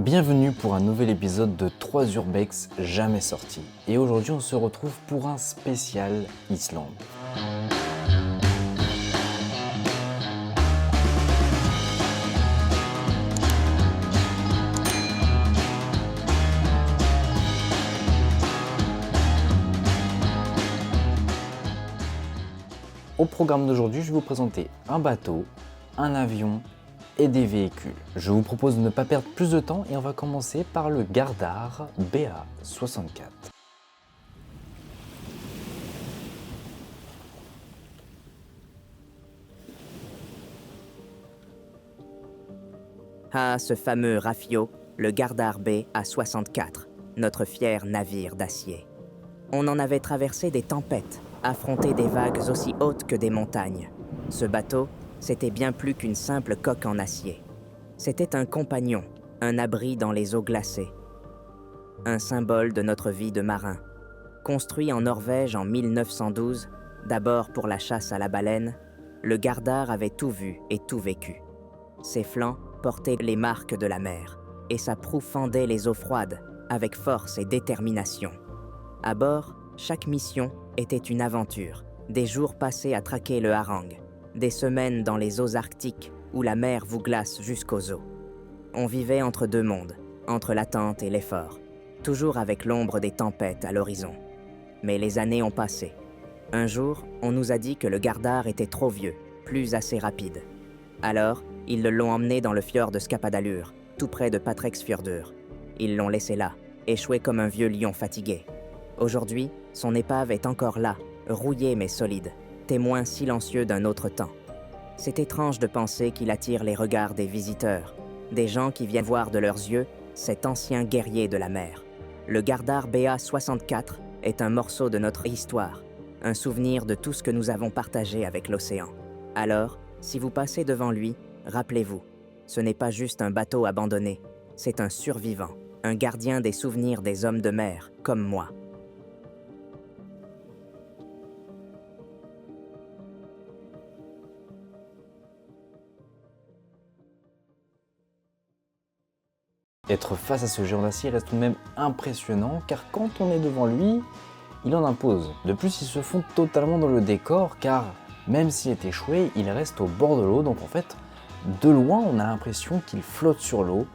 Bienvenue pour un nouvel épisode de 3 Urbex jamais sorti. Et aujourd'hui on se retrouve pour un spécial Islande. Au programme d'aujourd'hui, je vais vous présenter un bateau, un avion et des véhicules. Je vous propose de ne pas perdre plus de temps et on va commencer par le Gardar BA64. Ah, ce fameux Rafio, le Gardar BA64, notre fier navire d'acier. On en avait traversé des tempêtes, affronté des vagues aussi hautes que des montagnes. Ce bateau, c'était bien plus qu'une simple coque en acier. C'était un compagnon, un abri dans les eaux glacées. Un symbole de notre vie de marin. Construit en Norvège en 1912, d'abord pour la chasse à la baleine, le Gardar avait tout vu et tout vécu. Ses flancs portaient les marques de la mer, et sa proue fendait les eaux froides avec force et détermination. À bord, chaque mission était une aventure, des jours passés à traquer le hareng, des semaines dans les eaux arctiques où la mer vous glace jusqu'aux os. On vivait entre deux mondes, entre l'attente et l'effort, toujours avec l'ombre des tempêtes à l'horizon. Mais les années ont passé. Un jour, on nous a dit que le Gardar était trop vieux, plus assez rapide. Alors, ils l'ont emmené dans le fjord de Skapadalur, tout près de Patreksfjörður. Ils l'ont laissé là, échoué comme un vieux lion fatigué. Aujourd'hui, son épave est encore là, rouillée mais solide, témoin silencieux d'un autre temps. C'est étrange de penser qu'il attire les regards des visiteurs, des gens qui viennent voir de leurs yeux cet ancien guerrier de la mer. Le Gardar BA64 est un morceau de notre histoire, un souvenir de tout ce que nous avons partagé avec l'océan. Alors, si vous passez devant lui, rappelez-vous, ce n'est pas juste un bateau abandonné, c'est un survivant, un gardien des souvenirs des hommes de mer, comme moi. Être face à ce géant d'acier reste tout de même impressionnant car quand on est devant lui, il en impose. De plus, il se fond totalement dans le décor car même s'il est échoué, il reste au bord de l'eau, donc en fait, de loin, on a l'impression qu'il flotte sur l'eau.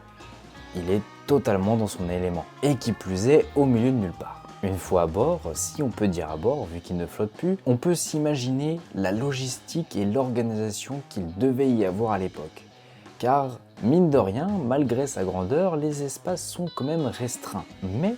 Il est totalement dans son élément. Et qui plus est, au milieu de nulle part. Une fois à bord, si on peut dire à bord, vu qu'il ne flotte plus, on peut s'imaginer la logistique et l'organisation qu'il devait y avoir à l'époque. Car, mine de rien, malgré sa grandeur, les espaces sont quand même restreints. Mais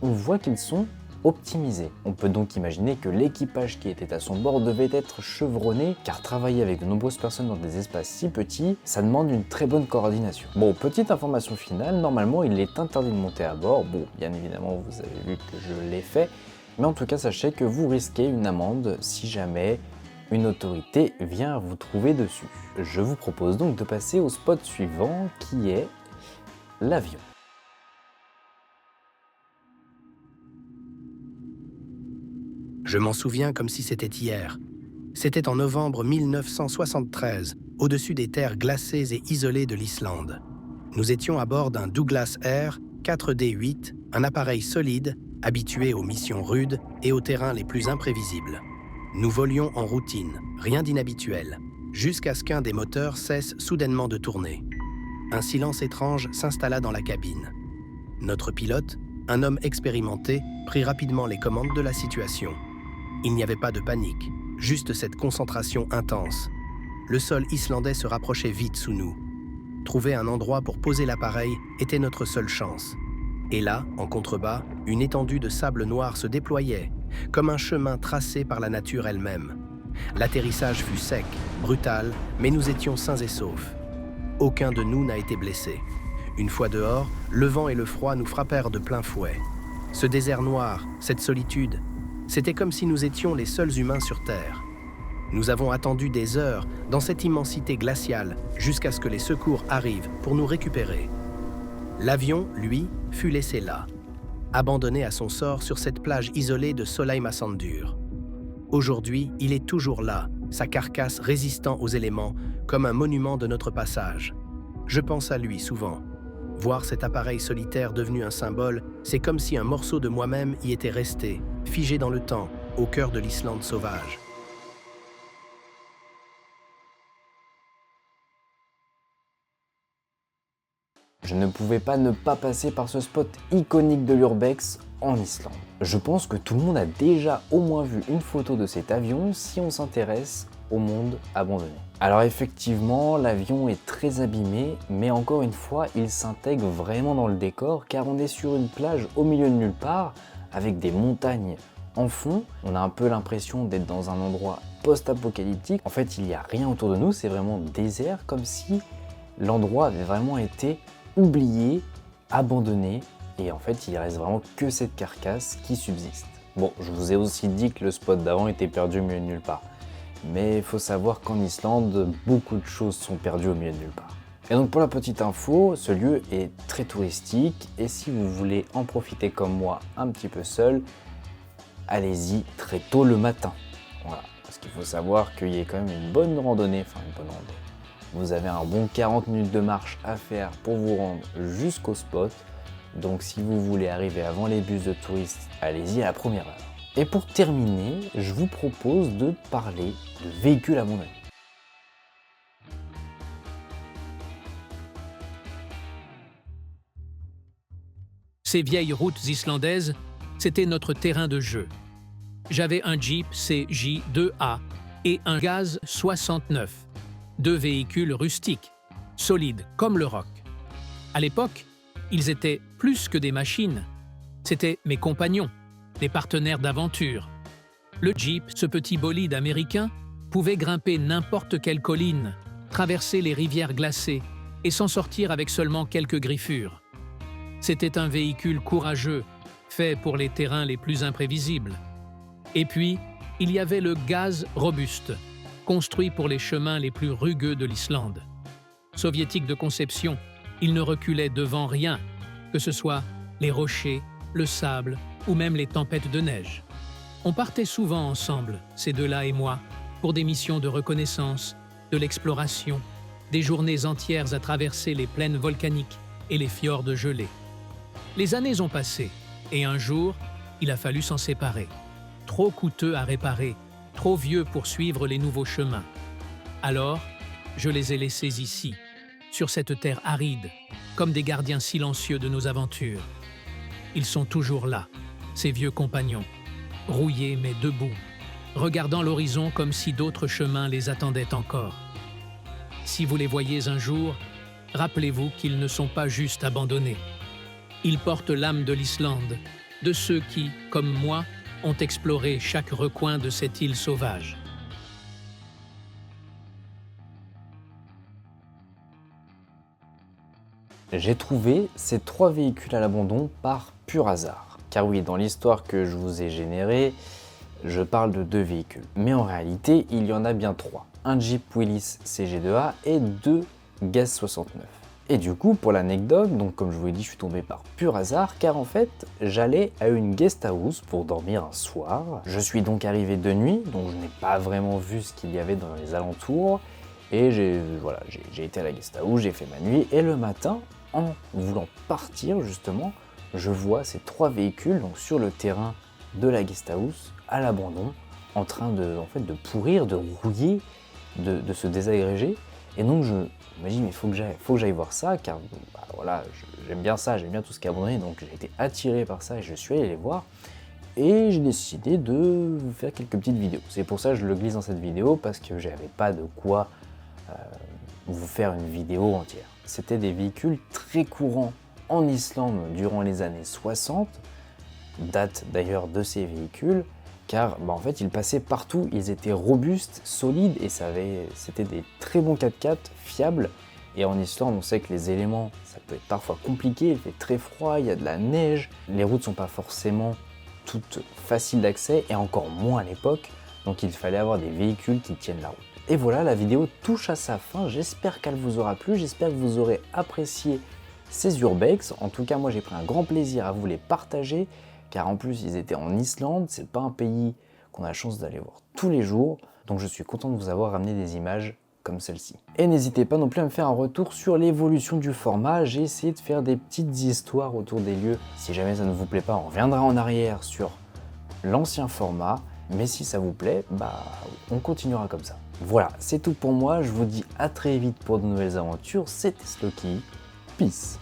on voit qu'ils sont optimisés. On peut donc imaginer que l'équipage qui était à son bord devait être chevronné, car travailler avec de nombreuses personnes dans des espaces si petits, ça demande une très bonne coordination. Bon, petite information finale, normalement il est interdit de monter à bord. Bon, bien évidemment, vous avez vu que je l'ai fait. Mais en tout cas, sachez que vous risquez une amende si jamais une autorité vient vous trouver dessus. Je vous propose donc de passer au spot suivant qui est l'avion. Je m'en souviens comme si c'était hier. C'était en novembre 1973, au-dessus des terres glacées et isolées de l'Islande. Nous étions à bord d'un Douglas Air 4D8, un appareil solide, habitué aux missions rudes et aux terrains les plus imprévisibles. Nous volions en routine, rien d'inhabituel, jusqu'à ce qu'un des moteurs cesse soudainement de tourner. Un silence étrange s'installa dans la cabine. Notre pilote, un homme expérimenté, prit rapidement les commandes de la situation. Il n'y avait pas de panique, juste cette concentration intense. Le sol islandais se rapprochait vite sous nous. Trouver un endroit pour poser l'appareil était notre seule chance. Et là, en contrebas, une étendue de sable noir se déployait, comme un chemin tracé par la nature elle-même. L'atterrissage fut sec, brutal, mais nous étions sains et saufs. Aucun de nous n'a été blessé. Une fois dehors, le vent et le froid nous frappèrent de plein fouet. Ce désert noir, cette solitude, c'était comme si nous étions les seuls humains sur Terre. Nous avons attendu des heures dans cette immensité glaciale jusqu'à ce que les secours arrivent pour nous récupérer. L'avion, lui, fut laissé là, abandonné à son sort sur cette plage isolée de Sólheimasandur. Aujourd'hui, il est toujours là, sa carcasse résistant aux éléments, comme un monument de notre passage. Je pense à lui souvent. Voir cet appareil solitaire devenu un symbole, c'est comme si un morceau de moi-même y était resté, figé dans le temps, au cœur de l'Islande sauvage. Je ne pouvais pas ne pas passer par ce spot iconique de l'Urbex en Islande. Je pense que tout le monde a déjà au moins vu une photo de cet avion si on s'intéresse au monde abandonné. Alors effectivement, l'avion est très abîmé, mais encore une fois, il s'intègre vraiment dans le décor car on est sur une plage au milieu de nulle part avec des montagnes en fond. On a un peu l'impression d'être dans un endroit post-apocalyptique. En fait, il n'y a rien autour de nous, c'est vraiment désert, comme si l'endroit avait vraiment été oublié, abandonné, et en fait il reste vraiment que cette carcasse qui subsiste. Bon, je vous ai aussi dit que le spot d'avant était perdu au milieu de nulle part, mais il faut savoir qu'en Islande, beaucoup de choses sont perdues au milieu de nulle part. Et donc pour la petite info, ce lieu est très touristique, et si vous voulez en profiter comme moi un petit peu seul, allez-y très tôt le matin. Voilà, parce qu'il faut savoir qu'il y a quand même une bonne randonnée, vous avez un bon 40 minutes de marche à faire pour vous rendre jusqu'au spot. Donc si vous voulez arriver avant les bus de touristes, allez-y à la première heure. Et pour terminer, je vous propose de parler de véhicules abandonnés. Ces vieilles routes islandaises, c'était notre terrain de jeu. J'avais un Jeep CJ2A et un Gaz 69. Deux véhicules rustiques, solides comme le roc. À l'époque, ils étaient plus que des machines. C'étaient mes compagnons, des partenaires d'aventure. Le Jeep, ce petit bolide américain, pouvait grimper n'importe quelle colline, traverser les rivières glacées et s'en sortir avec seulement quelques griffures. C'était un véhicule courageux, fait pour les terrains les plus imprévisibles. Et puis, il y avait le Gaz robuste, construit pour les chemins les plus rugueux de l'Islande. Soviétique de conception, il ne reculait devant rien, que ce soit les rochers, le sable ou même les tempêtes de neige. On partait souvent ensemble, ces deux-là et moi, pour des missions de reconnaissance, de l'exploration, des journées entières à traverser les plaines volcaniques et les fjords gelés. Les années ont passé, et un jour, il a fallu s'en séparer. Trop coûteux à réparer, trop vieux pour suivre les nouveaux chemins. Alors, je les ai laissés ici, sur cette terre aride, comme des gardiens silencieux de nos aventures. Ils sont toujours là, ces vieux compagnons, rouillés mais debout, regardant l'horizon comme si d'autres chemins les attendaient encore. Si vous les voyez un jour, rappelez-vous qu'ils ne sont pas juste abandonnés. Ils portent l'âme de l'Islande, de ceux qui, comme moi, ont exploré chaque recoin de cette île sauvage. J'ai trouvé ces trois véhicules à l'abandon par pur hasard. Car oui, dans l'histoire que je vous ai générée, je parle de deux véhicules. Mais en réalité, il y en a bien trois. Un Jeep Willys CG2A et deux Gaz 69. Et du coup, pour l'anecdote, donc comme je vous l'ai dit, je suis tombé par pur hasard, car en fait, j'allais à une guest house pour dormir un soir. Je suis donc arrivé de nuit, donc je n'ai pas vraiment vu ce qu'il y avait dans les alentours. Et j'ai été à la guest house, j'ai fait ma nuit, et le matin, en voulant partir justement, je vois ces trois véhicules donc sur le terrain de la guest house, à l'abandon, en train de pourrir, de rouiller, de se désagréger. Et donc je me dis mais faut que j'aille voir ça, car voilà, j'aime bien ça, j'aime bien tout ce qui est abandonné, donc j'ai été attiré par ça et je suis allé les voir. Et j'ai décidé de vous faire quelques petites vidéos. C'est pour ça que je le glisse dans cette vidéo, parce que j'avais pas de quoi vous faire une vidéo entière. C'était des véhicules très courants en Islande durant les années 60, date d'ailleurs de ces véhicules, car en fait ils passaient partout, ils étaient robustes, solides, et c'était des très bons 4x4 fiables. Et en Islande, on sait que les éléments, ça peut être parfois compliqué, il fait très froid, il y a de la neige, les routes sont pas forcément toutes faciles d'accès, et encore moins à l'époque, donc il fallait avoir des véhicules qui tiennent la route. Et voilà, la vidéo touche à sa fin, j'espère qu'elle vous aura plu, j'espère que vous aurez apprécié ces urbex. En tout cas, moi j'ai pris un grand plaisir à vous les partager, car en plus ils étaient en Islande, c'est pas un pays qu'on a la chance d'aller voir tous les jours, donc je suis content de vous avoir ramené des images comme celle-ci. Et n'hésitez pas non plus à me faire un retour sur l'évolution du format, j'ai essayé de faire des petites histoires autour des lieux. Si jamais ça ne vous plaît pas, on reviendra en arrière sur l'ancien format, mais si ça vous plaît, on continuera comme ça. Voilà, c'est tout pour moi, je vous dis à très vite pour de nouvelles aventures, c'était Sloky, peace.